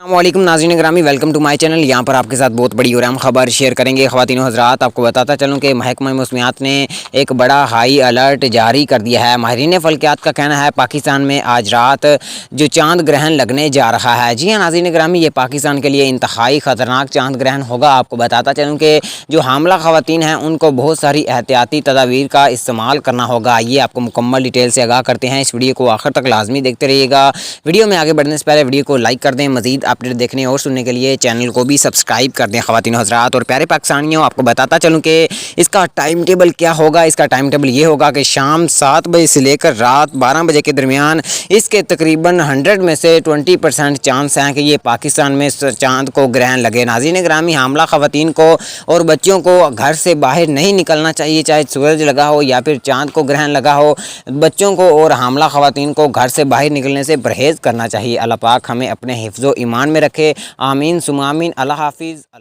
अस्सलामुअलैकुम नाज़रीन ग्रामी, वेलकम टू माय चैनल। यहाँ पर आपके साथ बहुत बड़ी और अहम खबर शेयर करेंगे। ख़वातीन व हज़रात, आपको बताता चलूँ कि महकमा मौसमियात ने एक बड़ा हाई अलर्ट जारी कर दिया है। माहिरीन फ़ल्कियात का कहना है पाकिस्तान में आज रात जो चांद ग्रहण लगने जा रहा है। जी हाँ नाज़रीन ग्रामी, ये पाकिस्तान के लिए इंतहाई ख़तरनाक चांद ग्रहण होगा। आपको बताता चलूँ कि जो हामला ख़वातीन हैं उनको बहुत सारी एहतियाती तदाबीर का इस्तेमाल करना होगा। ये आपको मुकम्मल डिटेल से आगाह करते हैं। इस वीडियो को आखिर तक लाजमी देखते रहिएगा। वीडियो में आगे बढ़ने से पहले वीडियो को लाइक कर दें। मज़ीद अपडेट देखने और सुनने के लिए चैनल को भी सब्सक्राइब कर दें। ख़वातीन हज़रात और प्यारे पाकिस्तानियों, आपको बताता चलूँ कि इसका टाइम टेबल क्या होगा। इसका टाइम टेबल ये होगा कि शाम 7 बजे से लेकर रात 12 बजे के दरमियान इसके तकरीबन 100 में से 20% चांस हैं कि ये पाकिस्तान में चाँद को ग्रहण लगे। नाज़रीन ग्रामी, हामला ख़वातीन को और बच्चों को घर से बाहर नहीं निकलना चाहिए, चाहे सूरज लगा हो या फिर चाँद को ग्रहण लगा हो। बच्चों को और हामला ख़वातीन को घर से बाहर निकलने से परहेज़ करना चाहिए। अल्लाह पाक हमें अपने हिफ्ज़ व ईमान में रखे। आमीन सुम आमीन। अल्लाह हाफ़िज़।